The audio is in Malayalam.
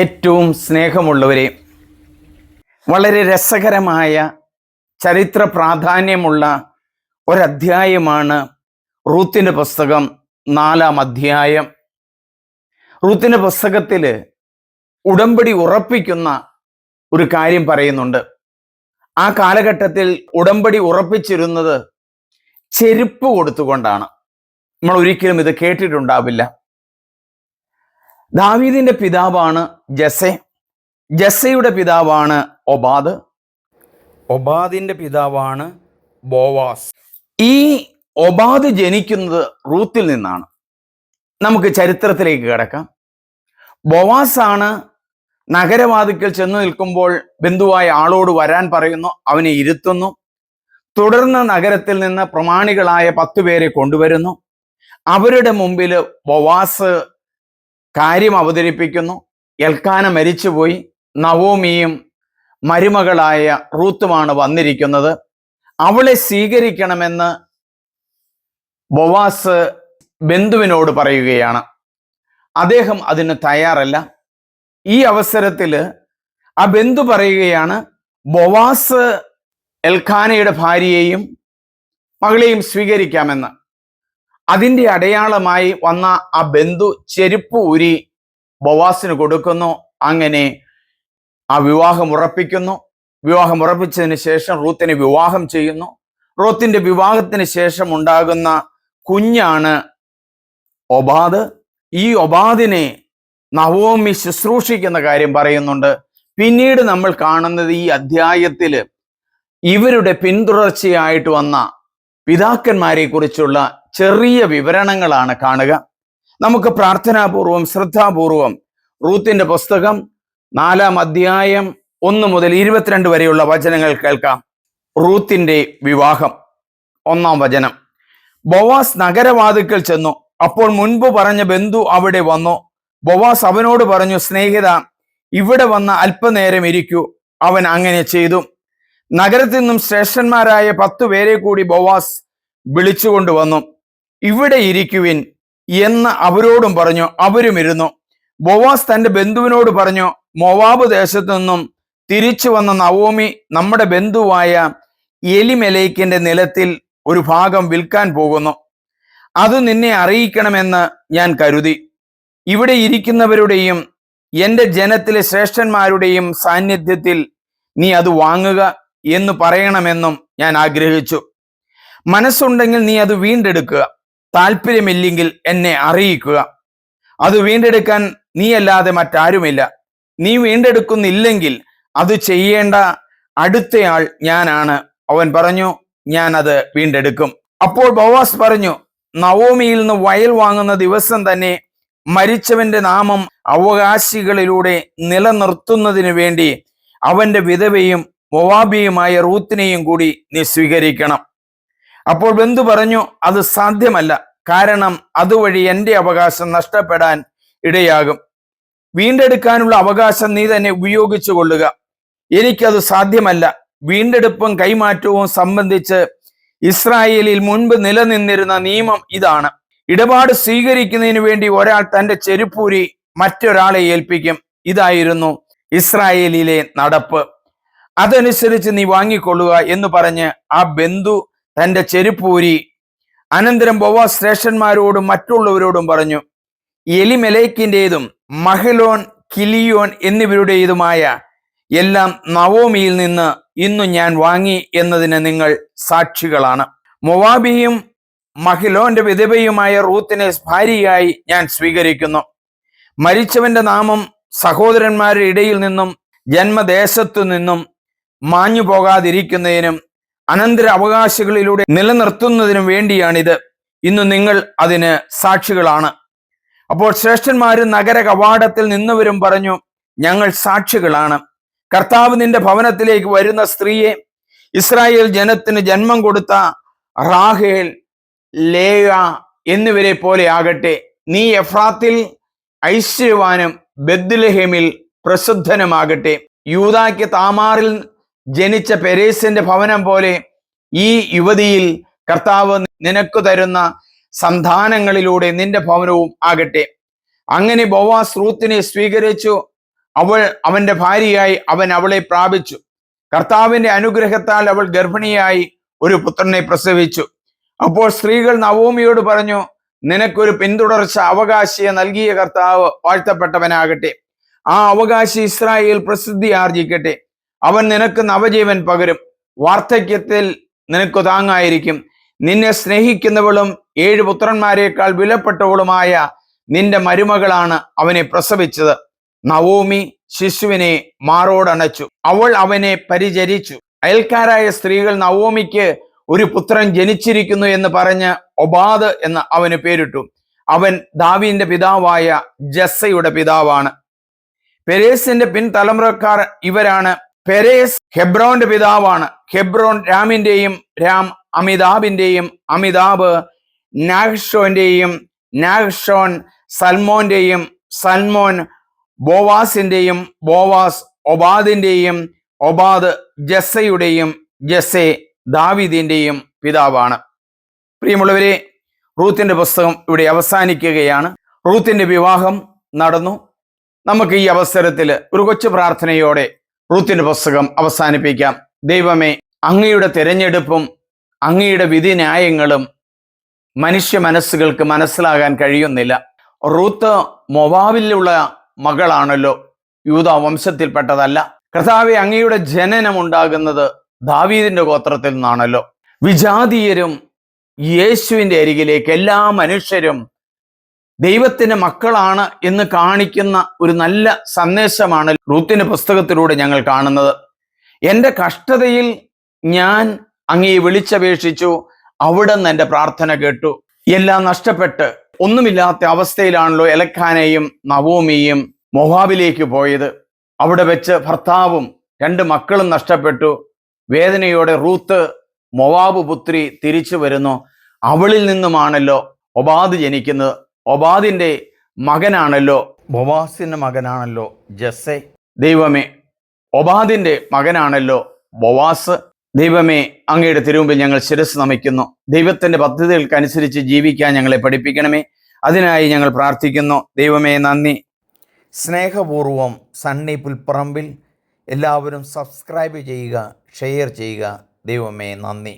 ഏറ്റവും സ്നേഹമുള്ളവരെ, വളരെ രസകരമായ ചരിത്ര പ്രാധാന്യമുള്ള ഒരധ്യായമാണ് റൂത്തിന്റെ പുസ്തകം 4-ാം അധ്യായം. റൂത്തിന്റെ പുസ്തകത്തിൽ ഉടമ്പടി ഉറപ്പിക്കുന്ന ഒരു കാര്യം പറയുന്നുണ്ട്. ആ കാലഘട്ടത്തിൽ ഉടമ്പടി ഉറപ്പിച്ചിരുന്നത് ചെരുപ്പ് കൊടുത്തുകൊണ്ടാണ്. നമ്മൾ ഒരിക്കലും ഇത് കേട്ടിട്ടുണ്ടാവില്ല. ദാവീദിന്റെ പിതാവാണ് ജസ്സെ, ജസ്സയുടെ പിതാവാണ് ഒബാദ്, ഒബാദിന്റെ പിതാവാണ് ബോവാസ്. ഈ ഒബാദ് ജനിക്കുന്നത് റൂത്തിൽ നിന്നാണ്. നമുക്ക് ചരിത്രത്തിലേക്ക് കിടക്കാം. ബോവാസ് ആണ് നഗരവാതിക്കൽ ചെന്നു നിൽക്കുമ്പോൾ ബന്ധുവായ ആളോട് വരാൻ പറയുന്നു. അവനെ ഇരുത്തുന്നു. തുടർന്ന് നഗരത്തിൽ നിന്ന് പ്രമാണികളായ 10 പേരെ കൊണ്ടുവരുന്നു. അവരുടെ മുമ്പിൽ ബോവാസ് കാര്യം അവതരിപ്പിക്കുന്നു. എൽക്കാന മരിച്ചുപോയി, നവോമിയും മരുമകളായ റൂത്തുമാണ് വന്നിരിക്കുന്നത്, അവളെ സ്വീകരിക്കണമെന്ന് ബോവാസ് ബന്ധുവിനോട് പറയുകയാണ്. അദ്ദേഹം അതിന് തയ്യാറല്ല. ഈ അവസരത്തിൽ ആ ബന്ധു പറയുകയാണ്, ബോവാസ് എൽക്കാനയുടെ ഭാര്യയെയും മകളെയും സ്വീകരിക്കാമെന്ന്. അതിൻ്റെ അടയാളമായി വന്ന ആ ബന്ധു ചെരുപ്പ് ഊരി ബോവാസിന് കൊടുക്കുന്നു. അങ്ങനെ ആ വിവാഹം ഉറപ്പിക്കുന്നു. വിവാഹം ഉറപ്പിച്ചതിന് ശേഷം റൂത്തിനെ വിവാഹം ചെയ്യുന്നു. റൂത്തിന്റെ വിവാഹത്തിന് ശേഷം ഉണ്ടാകുന്ന കുഞ്ഞാണ് ഒബാദ്. ഈ ഒബാദിനെ നവോമി ശുശ്രൂഷിക്കുന്ന കാര്യം പറയുന്നുണ്ട്. പിന്നീട് നമ്മൾ കാണുന്നത് ഈ അധ്യായത്തിൽ ഇവരുടെ പിന്തുടർച്ചയായിട്ട് വന്ന പിതാക്കന്മാരെ കുറിച്ചുള്ള ചെറിയ വിവരണങ്ങളാണ് കാണുക. നമുക്ക് പ്രാർത്ഥനാപൂർവം ശ്രദ്ധാപൂർവം റൂത്തിന്റെ പുസ്തകം 4-ാം അധ്യായം 1 മുതൽ 22 വരെയുള്ള വചനങ്ങൾ കേൾക്കാം. റൂത്തിന്റെ വിവാഹം. 1-ാം വചനം. ബോവാസ് നഗരവാതിക്കൽ ചെന്നു. അപ്പോൾ മുൻപ് പറഞ്ഞ ബന്ധു അവിടെ വന്നു. ബോവാസ് അവനോട് പറഞ്ഞു, സ്നേഹിത, ഇവിടെ വന്ന് അല്പനേരം ഇരിക്കൂ. അവൻ അങ്ങനെ ചെയ്തു. നഗരത്തിൽ നിന്നും ശ്രേഷ്ഠന്മാരായ 10 പേരെ കൂടി ബോവാസ് വിളിച്ചുകൊണ്ടുവന്നു. ഇവിടെ ഇരിക്കുവിൻ എന്ന് അവരോടും പറഞ്ഞു. അവരും ഇരുന്നു. ബോവാസ് തന്റെ ബന്ധുവിനോട് പറഞ്ഞു, മോവാബ് ദേശത്തു നിന്നും തിരിച്ചു വന്ന നവോമി നമ്മുടെ ബന്ധുവായ എലിമെലേക്കിന്റെ നിലത്തിൽ ഒരു ഭാഗം വിൽക്കാൻ പോകുന്നു. അത് നിന്നെ അറിയിക്കണമെന്ന് ഞാൻ കരുതി. ഇവിടെ ഇരിക്കുന്നവരുടെയും എൻ്റെ ജനത്തിലെ ശ്രേഷ്ഠന്മാരുടെയും സാന്നിധ്യത്തിൽ നീ അത് വാങ്ങുക എന്ന് പറയണമെന്നും ഞാൻ ആഗ്രഹിച്ചു. മനസ്സുണ്ടെങ്കിൽ നീ അത് വീണ്ടെടുക്കുക. താല്പര്യമില്ലെങ്കിൽ എന്നെ അറിയിക്കുക. അത് വീണ്ടെടുക്കാൻ നീയല്ലാതെ മറ്റാരുമില്ല. നീ വീണ്ടെടുക്കുന്നില്ലെങ്കിൽ അത് ചെയ്യേണ്ട അടുത്തയാൾ ഞാനാണ്. അവൻ പറഞ്ഞു, ഞാൻ അത് വീണ്ടെടുക്കും. അപ്പോൾ ബോവാസ് പറഞ്ഞു, നവോമിയിൽ നിന്ന് വയൽ വാങ്ങുന്ന ദിവസം തന്നെ മരിച്ചവന്റെ നാമം അവകാശികളിലൂടെ നിലനിർത്തുന്നതിന് വേണ്ടി അവന്റെ വിധവയും മോവാബിയുമായ റൂത്തിനെയും കൂടി നീ സ്വീകരിക്കണം. അപ്പോൾ ബന്ധു പറഞ്ഞു, അത് സാധ്യമല്ല, കാരണം അതുവഴി എൻ്റെ അവകാശം നഷ്ടപ്പെടാൻ ഇടയാകും. വീണ്ടെടുക്കാനുള്ള അവകാശം നീ തന്നെ ഉപയോഗിച്ചു കൊള്ളുക. എനിക്കത് സാധ്യമല്ല. വീണ്ടെടുപ്പും കൈമാറ്റവും സംബന്ധിച്ച് ഇസ്രായേലിൽ മുൻപ് നിലനിന്നിരുന്ന നിയമം ഇതാണ്: ഇടപാട് സ്വീകരിക്കുന്നതിന് വേണ്ടി ഒരാൾ തൻ്റെ ചെരുപ്പൂരി മറ്റൊരാളെ ഏൽപ്പിക്കും. ഇതായിരുന്നു ഇസ്രായേലിലെ നടപ്പ്. അതനുസരിച്ച് നീ വാങ്ങിക്കൊള്ളുക എന്ന് പറഞ്ഞ് ആ ബന്ധു തൻ്റെ ചെരുപ്പൂരി. അനന്തരം ബോവാസ് ശ്രേഷ്ഠന്മാരോടും മറ്റുള്ളവരോടും പറഞ്ഞു, എലിമെലേക്കിൻ്റെതും മഹലോൻ, കിലിയോൻ എന്നിവരുടേതുമായ എല്ലാം നവോമിയിൽ നിന്ന് ഇന്നു ഞാൻ വാങ്ങി എന്നതിന് നിങ്ങൾ സാക്ഷികളാണ്. മോവാബിയും മഹലോന്റെ വിധവയുമായ റൂത്തിനെ ഭാര്യയായി ഞാൻ സ്വീകരിക്കുന്നു. മരിച്ചവന്റെ നാമം സഹോദരന്മാരുടെ ഇടയിൽ നിന്നും ജന്മദേശത്തു നിന്നും മാഞ്ഞു പോകാതിരിക്കുന്നതിനും അനന്തര അവകാശികളിലൂടെ നിലനിർത്തുന്നതിനും വേണ്ടിയാണിത്. ഇന്ന് നിങ്ങൾ അതിന് സാക്ഷികളാണ്. അപ്പോൾ ശ്രേഷ്ഠന്മാരും നഗര കവാടത്തിൽ നിന്നവരും പറഞ്ഞു, ഞങ്ങൾ സാക്ഷികളാണ്. കർത്താവ് നിന്റെ ഭവനത്തിലേക്ക് വരുന്ന സ്ത്രീയെ, ഇസ്രായേൽ ജനത്തിന് ജന്മം കൊടുത്ത റാഹേൽ, ലേയ എന്നിവരെ പോലെ ആകട്ടെ. നീ എഫ്രാത്തിൽ ഐശ്വര്യവാനും ബെത്ലഹേമിൽ പ്രസിദ്ധനുമാകട്ടെ. യൂദായ്ക്ക് താമാറിൽ ജനിച്ച പെരേസിന്റെ ഭവനം പോലെ ഈ യുവതിയിൽ കർത്താവ് നിനക്ക് തരുന്ന സന്താനങ്ങളിലൂടെ നിന്റെ ഭവനവും ആകട്ടെ. അങ്ങനെ ബോവാസ് റൂത്തിനെ സ്വീകരിച്ചു. അവൾ അവന്റെ ഭാര്യയായി, അവൻ അവളെ പ്രാപിച്ചു. കർത്താവിന്റെ അനുഗ്രഹത്താൽ അവൾ ഗർഭിണിയായി ഒരു പുത്രനെ പ്രസവിച്ചു. അപ്പോൾ സ്ത്രീകൾ നവോമിയോട് പറഞ്ഞു, നിനക്കൊരു പിന്തുടർച്ച അവകാശിയെ നൽകിയ കർത്താവ് വാഴ്ത്തപ്പെട്ടവനാകട്ടെ. ആ അവകാശി ഇസ്രായേൽ പ്രസിദ്ധി ആർജിക്കട്ടെ. അവൻ നിനക്ക് നവജീവൻ പകരും. വാർദ്ധക്യത്തിൽ നിനക്ക് താങ്ങായിരിക്കും. നിന്നെ സ്നേഹിക്കുന്നവളും 7 പുത്രന്മാരെക്കാൾ വിലപ്പെട്ടവളുമായ നിന്റെ മരുമകളാണ് അവനെ പ്രസവിച്ചത്. നവോമി ശിശുവിനെ മാറോടണച്ചു. അവൾ അവനെ പരിചരിച്ചു. അയൽക്കാരായ സ്ത്രീകൾ നവോമിക്ക് ഒരു പുത്രൻ ജനിച്ചിരിക്കുന്നു എന്ന് പറഞ്ഞ് ഒബാദ് എന്ന് അവന് പേരിട്ടു. അവൻ ദാവീദിന്റെ പിതാവായ ജസ്സയുടെ പിതാവാണ്. പെരേസിന്റെ പിൻതലമുറക്കാർ ഇവരാണ്. പെരേസ് ഹെബ്രോന്റെ പിതാവാണ്. ഹെബ്രോൻ രാമിന്റെയും, രാം അമിതാബിന്റെയും, അമിതാബ് നാഹ്ഷോന്റെയും, നാഹ്ഷോൻ സൽമോന്റെയും, സൽമോൻ ബോവാസിന്റെയും, ബോവാസ് ഒബാദിന്റെയും, ഒബാദ് ജസ്സയുടെയും, ജസ്സെ ദാവീദിന്റെയും പിതാവാണ്. പ്രിയമുള്ളവരെ, റൂത്തിന്റെ പുസ്തകം ഇവിടെ അവസാനിക്കുകയാണ്. റൂത്തിന്റെ വിവാഹം നടന്നു. നമുക്ക് ഈ അവസരത്തിൽ ഒരു കൊച്ചു പ്രാർത്ഥനയോടെ റൂത്തിന്റെ പുസ്തകം അവസാനിപ്പിക്കാം. ദൈവമേ, അങ്ങയുടെ തിരഞ്ഞെടുപ്പും അങ്ങയുടെ വിധിന്യായങ്ങളും മനുഷ്യ മനസ്സുകൾക്ക് മനസ്സിലാകാൻ കഴിയുന്നില്ല. റൂത്ത് മൊവാബിലുള്ള മകളാണല്ലോ, യൂദാ വംശത്തിൽപ്പെട്ടതല്ല. കർത്താവെ, അങ്ങയുടെ ജനനം ഉണ്ടാകുന്നത് ദാവീദിന്റെ ഗോത്രത്തിൽ നിന്നാണല്ലോ. വിജാതീയരും യേശുവിന്റെ അരികിലേക്ക്, എല്ലാ മനുഷ്യരും ദൈവത്തിന്റെ മക്കളാണ് എന്ന് കാണിക്കുന്ന ഒരു നല്ല സന്ദേശമാണ് റൂത്തിന്റെ പുസ്തകത്തിലൂടെ ഞങ്ങൾ കാണുന്നത്. എൻ്റെ കഷ്ടതയിൽ ഞാൻ അങ്ങയെ വിളിച്ചപേക്ഷിച്ചു, അവിടുന്ന് എൻ്റെ പ്രാർത്ഥന കേട്ടു. എല്ലാം നഷ്ടപ്പെട്ട് ഒന്നുമില്ലാത്ത അവസ്ഥയിലാണല്ലോ എലക്കാനയും നവോമിയും മൊവാബിലേക്ക് പോയത്. അവിടെ വെച്ച് ഭർത്താവും 2 മക്കളും നഷ്ടപ്പെട്ടു. വേദനയോടെ റൂത്ത് മൊവാബ് പുത്രി തിരിച്ചു വരുന്നു. അവളിൽ നിന്നുമാണല്ലോ ഒബാദ് ജനിക്കുന്നത്. ഒബാദിന്റെ മകനാണല്ലോ, ബോവാസിന്റെ മകനാണല്ലോ ജസ്സെ. ദൈവമേ, ഒബാദിന്റെ മകനാണല്ലോ ബോവാസ്. ദൈവമേ, അങ്ങയുടെ തിരുമുമ്പിൽ ഞങ്ങൾ ശിരസ് നമിക്കുന്നു. ദൈവത്തിന്റെ പദ്ധതികൾക്കനുസരിച്ച് ജീവിക്കാൻ ഞങ്ങളെ പഠിപ്പിക്കണമേ. അതിനായി ഞങ്ങൾ പ്രാർത്ഥിക്കുന്നു. ദൈവമേ, നന്ദി. സ്നേഹപൂർവം സണ്ണി പുൽപ്പറമ്പിൽ. എല്ലാവരും സബ്സ്ക്രൈബ് ചെയ്യുക, ഷെയർ ചെയ്യുക. ദൈവമേ, നന്ദി.